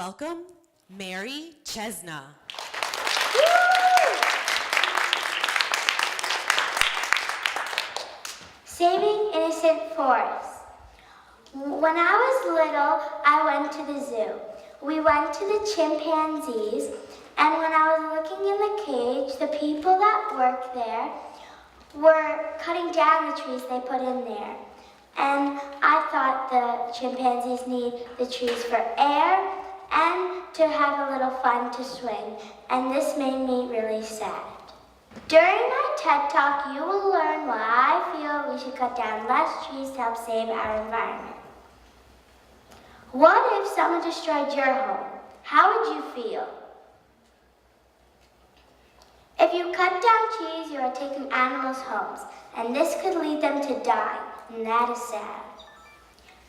welcome Mary Chesna. Saving innocent forests. When I was little, I went to the zoo. We went to the chimpanzees, and when I was looking in the cage, the people that work there were cutting down the trees they put in there. And I thought the chimpanzees need the trees for air and to have a little fun to swing, and this made me really sad. During my TED Talk, you will learn why I feel we should cut down less trees to help save our environment. What if someone destroyed your home? How would you feel? If you cut down trees, you are taking animals' homes, and this could lead them to die, and that is sad.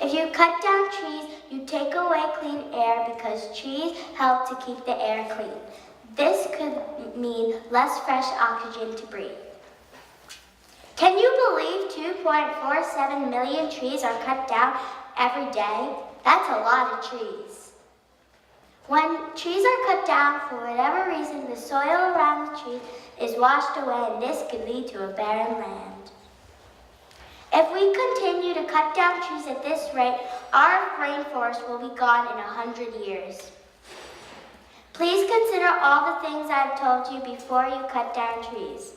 If you cut down trees, you take away clean air because trees help to keep the air clean. This could mean less fresh oxygen to breathe. Can you believe 2.47 million trees are cut down every day? That's a lot of trees. When trees are cut down, for whatever reason, the soil around the tree is washed away, and this could lead to a barren land. If we continue to cut down trees at this rate, our rainforest will be gone in 100 years. Please consider all the things I've told you before you cut down trees.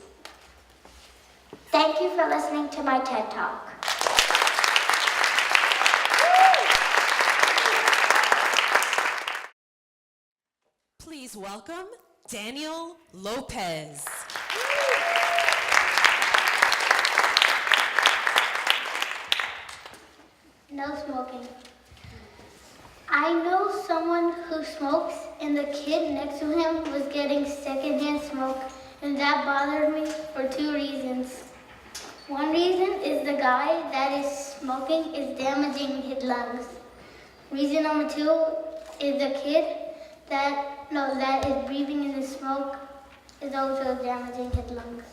Thank you for listening to my TED Talk. Please welcome Daniel Lopez. No smoking. I know someone who smokes, and the kid next to him was getting secondhand smoke, and that bothered me for 2 reasons. One reason is the guy that is smoking is damaging his lungs. Reason number 2 is the kid that is breathing in the smoke is also damaging his lungs.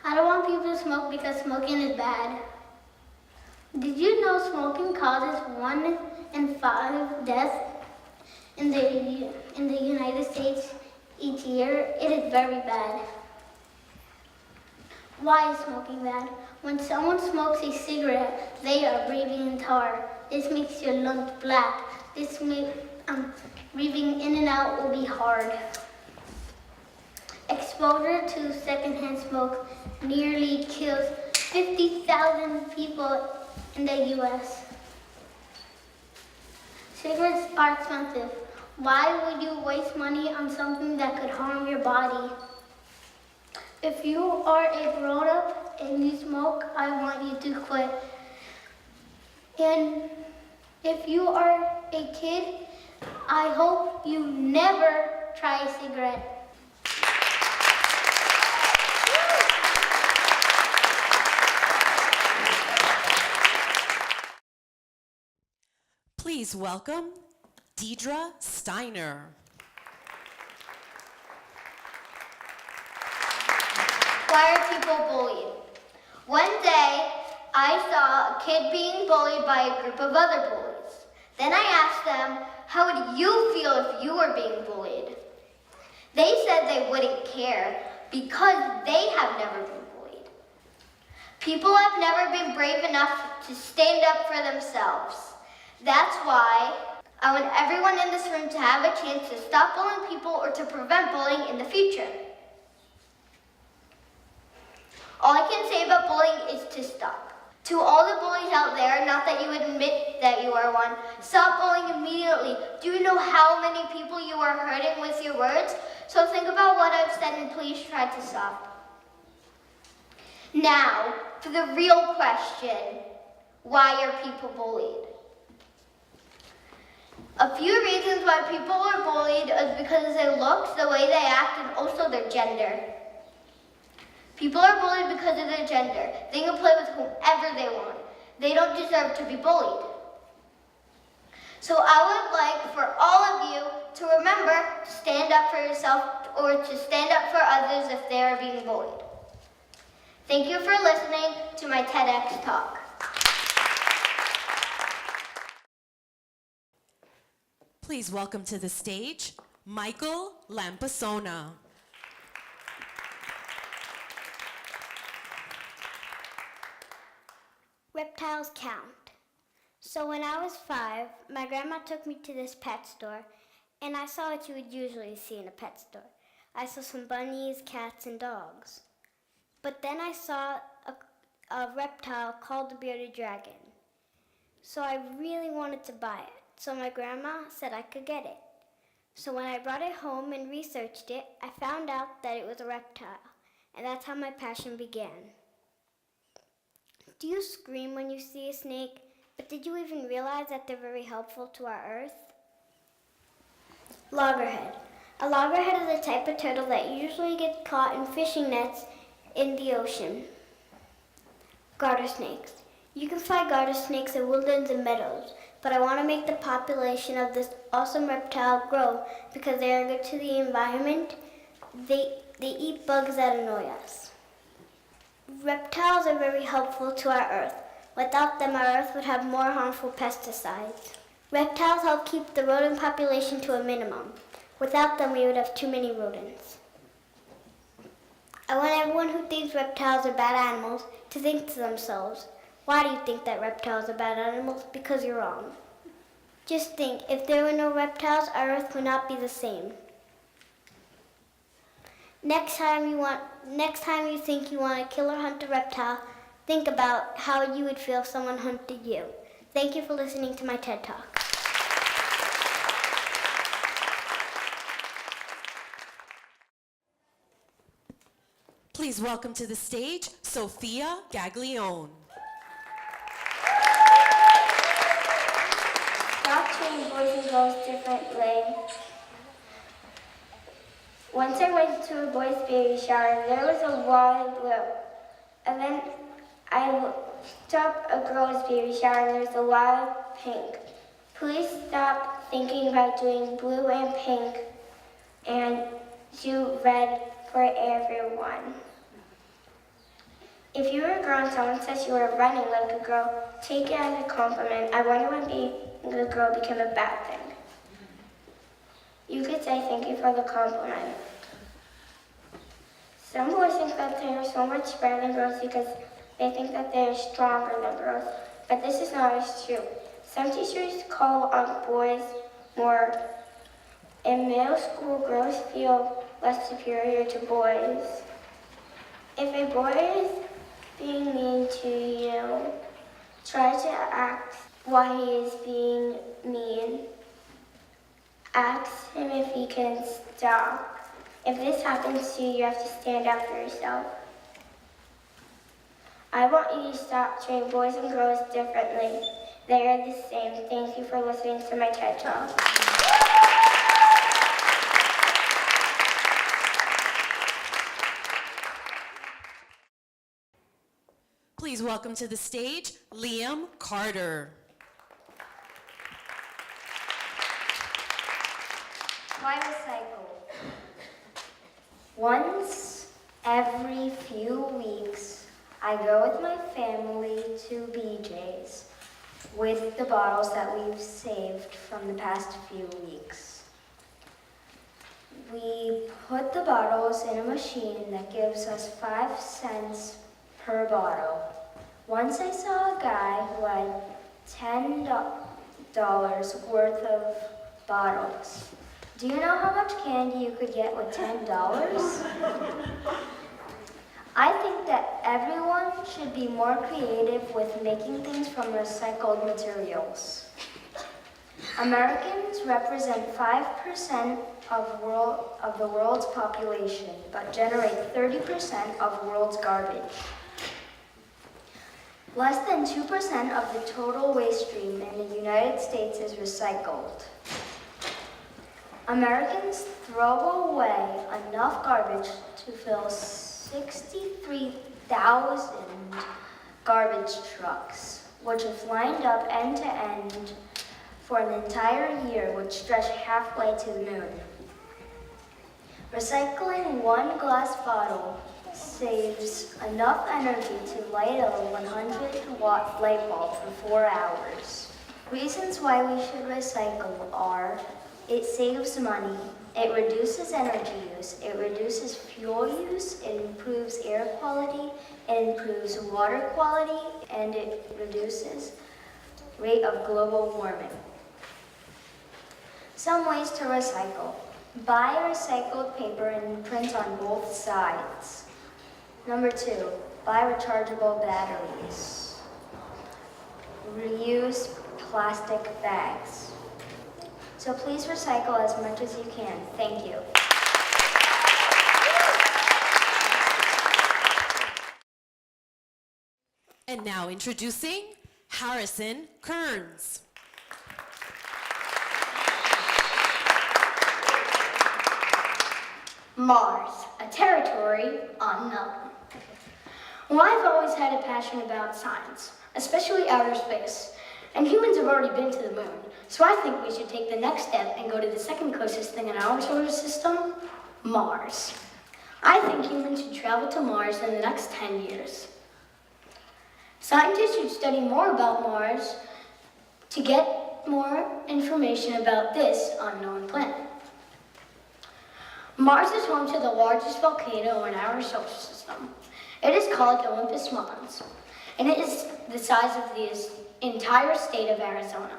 I don't want people to smoke because smoking is bad. Did you know smoking causes 1 in 5 deaths in the United States each year? It is very bad. Why is smoking bad? When someone smokes a cigarette, they are breathing in tar. This makes your lungs black. This makes breathing in and out will be hard. Exposure to secondhand smoke nearly kills 50,000 people in the U.S. Cigarettes are expensive. Why would you waste money on something that could harm your body? If you are a grown-up and you smoke, I want you to quit. And if you are a kid, I hope you never try a cigarette. Please welcome Deidre Steiner. Why are people bullied? One day, I saw a kid being bullied by a group of other bullies. Then I asked them, how would you feel if you were being bullied? They said they wouldn't care because they have never been bullied. People have never been brave enough to stand up for themselves. That's why I want everyone in this room to have a chance to stop bullying people or to prevent bullying in the future. All I can say about bullying is to stop. To all the bullies out there, not that you admit that you are one, stop bullying immediately. Do you know how many people you are hurting with your words? So think about what I've said and please try to stop. Now, for the real question, why are people bullied? A few reasons why people are bullied is because of their looks, the way they act, and also their gender. People are bullied because of their gender. They can play with whomever they want. They don't deserve to be bullied. So I would like for all of you to remember to stand up for yourself or to stand up for others if they are being bullied. Thank you for listening to my TEDx talk. Please welcome to the stage, Michael Lambasana. Reptiles count. So when I was 5, my grandma took me to this pet store, and I saw what you would usually see in a pet store. I saw some bunnies, cats, and dogs. But then I saw a reptile called the bearded dragon. So I really wanted to buy it. So my grandma said I could get it. So when I brought it home and researched it, I found out that it was a reptile. And that's how my passion began. Do you scream when you see a snake? But did you even realize that they're very helpful to our earth? Loggerhead. A loggerhead is a type of turtle that usually gets caught in fishing nets in the ocean. Garter snakes. You can find garter snakes in woodlands and meadows, but I want to make the population of this awesome reptile grow because they are good to the environment. They eat bugs that annoy us. Reptiles are very helpful to our earth. Without them, our earth would have more harmful pesticides. Reptiles help keep the rodent population to a minimum. Without them, we would have too many rodents. I want everyone who thinks reptiles are bad animals to think to themselves, why do you think that reptiles are bad animals? Because you're wrong. Just think, if there were no reptiles, our earth would not be the same. Next time you think you want to kill or hunt a reptile, think about how you would feel if someone hunted you. Thank you for listening to my TED Talk. Please welcome to the stage, Sofia Leone. Stop treating boys and girls differently. Once I went to a boys' baby shower, there was a lot of blue. And then I looked up a girls' baby shower and there was a lot of pink. Please stop thinking about doing blue and pink and do red for everyone. If you were a girl and someone says you were running like a girl, take it as a compliment. I wonder when being a girl became a bad thing. You could say thank you for the compliment. Some boys think that they are so much better than girls because they think that they are stronger than girls, but this is not always true. Some teachers call on boys more. In middle school, girls feel less superior to boys. If a boy is being mean to you, try to ask why he is being mean. Ask him if he can stop. If this happens to you, you have to stand up for yourself. I want you to stop treating boys and girls differently. They are the same. Thank you for listening to my TED Talk. Please welcome to the stage, Liam Carter. Why recycle? Once every few weeks, I go with my family to BJ's with the bottles that we've saved from the past few weeks. We put the bottles in a machine that gives us 5 cents per bottle. Once I saw a guy who had $10 worth of bottles. Do you know how much candy you could get with $10? I think that everyone should be more creative with making things from recycled materials. Americans represent 5% of the world's population, but generate 30% of the world's garbage. Less than 2% of the total waste stream in the United States is recycled. Americans throw away enough garbage to fill 63,000 garbage trucks, which if lined up end to end for an entire year would stretch halfway to the moon. Recycling one glass bottle saves enough energy to light a 100-watt light bulb for 4 hours. Reasons why we should recycle are It saves money. It reduces energy use. It reduces fuel use. It improves air quality. It improves water quality. And it reduces rate of global warming. Some ways to recycle. Buy recycled paper and print on both sides. Number 2, buy rechargeable batteries. Reuse plastic bags. So please recycle as much as you can. Thank you. And now introducing Harrison Kearns. Mars, a territory unknown. Well, I've always had a passion about science, especially outer space. And humans have already been to the moon, so I think we should take the next step and go to the second closest thing in our solar system, Mars. I think humans should travel to Mars in the next 10 years. Scientists should study more about Mars to get more information about this unknown planet. Mars is home to the largest volcano in our solar system. It is called Olympus Mons, and it is the size of the entire state of Arizona.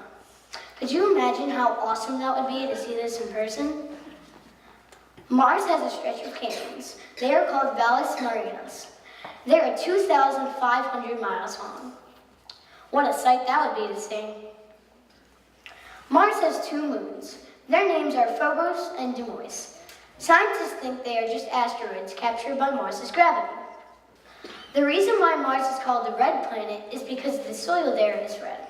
Could you imagine how awesome that would be to see this in person? Mars has a stretch of canyons. They are called Valles Marinas. They are 2,500 miles long. What a sight that would be to see. Mars has 2 moons. Their names are Phobos and Deimos. Scientists think they are just asteroids captured by Mars's gravity. The reason why Mars is called the red planet is because the soil there is red.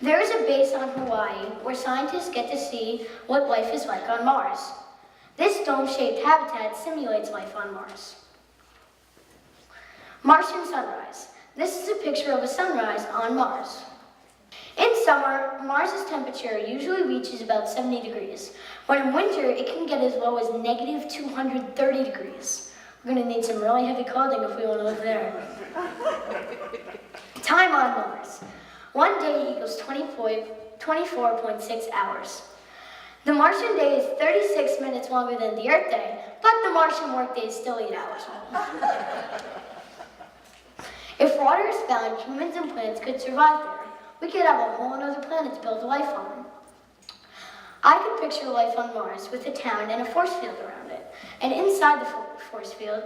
There is a base on Hawaii where scientists get to see what life is like on Mars. This dome-shaped habitat simulates life on Mars. Martian sunrise. This is a picture of a sunrise on Mars. In summer, Mars's temperature usually reaches about 70 degrees, but in winter it can get as low as negative 230 degrees. We're going to need some really heavy clothing if we want to live there. Time on Mars. One day equals 24.6 hours. The Martian day is 36 minutes longer than the Earth day, but the Martian workday is still 8 hours long. If water is found, humans and plants could survive there. We could have a whole other planet to build life on. I could picture life on Mars with a town and a force field around it. And inside the force field,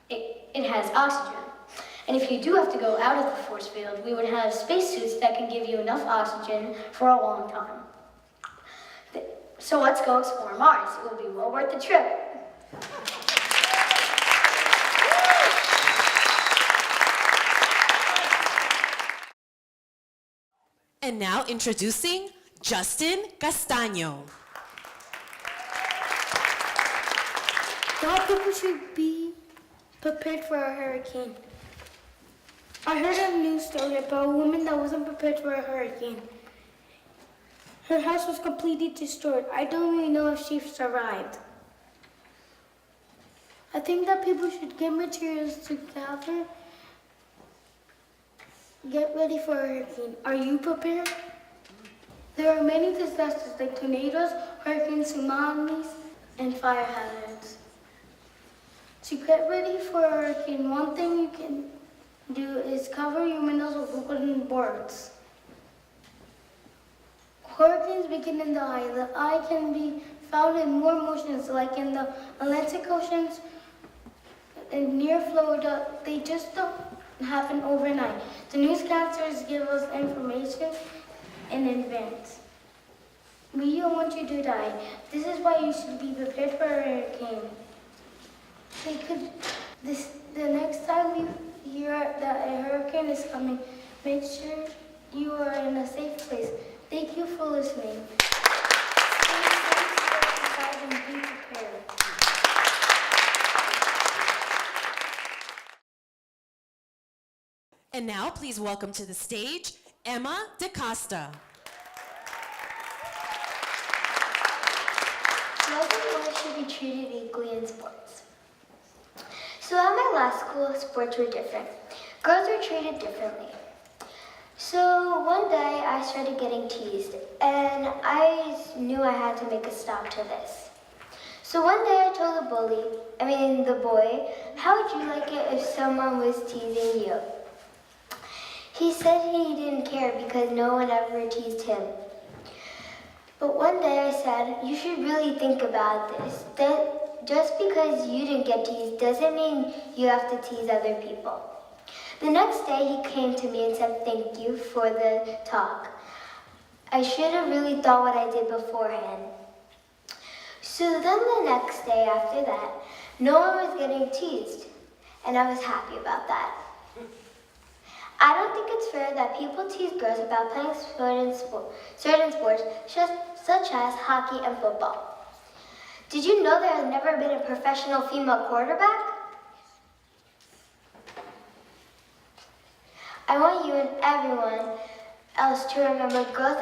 it has oxygen. And if you do have to go out of the force field, we would have spacesuits that can give you enough oxygen for a long time. So let's go explore Mars. It will be well worth the trip. And now introducing Justin Castaño. Thought people should be prepared for a hurricane. I heard a news story about a woman that wasn't prepared for a hurricane. Her house was completely destroyed. I don't really know if she survived. I think that people should get materials together, get ready for a hurricane. Are you prepared? There are many disasters like tornadoes, hurricanes, tsunamis, and fire hazards. To get ready for a hurricane, one thing you can do is cover your windows with wooden boards. Hurricanes begin in the eye. The eye can be found in more oceans, like in the Atlantic Oceans and near Florida. They just don't happen overnight. The newscasters give us information in advance. We don't want you to die. This is why you should be prepared for a hurricane. The next time you hear that a hurricane is coming, make sure you are in a safe place. Thank you for listening. Stay safe, stay inside, and be prepared. And now please welcome to the stage Emma Decosta. Girls and boys should be treated equally in sports. So at my last school, sports were different. Girls were treated differently. So one day I started getting teased, and and I knew I had to make a stop to this. So one day I told the boy, how would you like it if someone was teasing you? He said he didn't care because no one ever teased him. But one day I said, you should really think about this. That just because you didn't get teased doesn't mean you have to tease other people. The next day he came to me and said, thank you for the talk. I should have really thought what I did beforehand. So then the next day after that, no one was getting teased, and I was happy about that. I don't think it's fair that people tease girls about playing certain sports, such as hockey and football. Did you know there has never been a professional female quarterback? I want you and everyone else to remember girls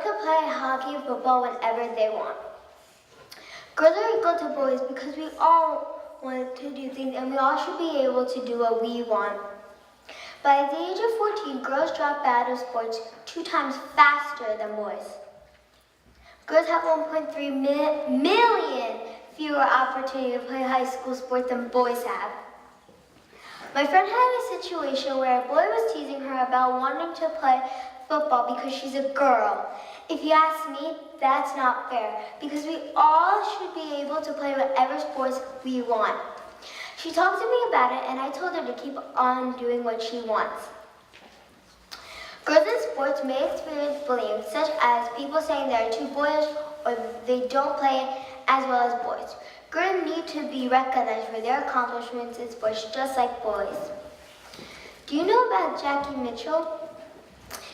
can play hockey and football whenever they want. Girls are equal to boys because we all want to do things and we all should be able to do what we want. By the age of 14, girls drop out of sports 2 times faster than boys. Girls have 1.3 million fewer opportunities to play high school sports than boys have. My friend had a situation where a boy was teasing her about wanting to play football because she's a girl. If you ask me, that's not fair because we all should be able to play whatever sports we want. She talked to me about it and I told her to keep on doing what she wants. Girls in sports may experience bullying, such as people saying they're too boyish or they don't play as well as boys. Girls need to be recognized for their accomplishments in sports just like boys. Do you know about Jackie Mitchell?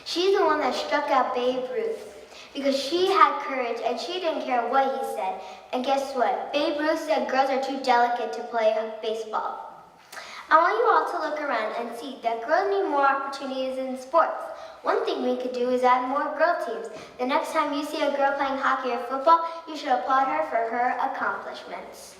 She's the one that struck out Babe Ruth because she had courage and she didn't care what he said. And guess what? Babe Ruth said girls are too delicate to play baseball. I want you all to look around and see that girls need more opportunities in sports. One thing we could do is add more girl teams. The next time you see a girl playing hockey or football, you should applaud her for her accomplishments.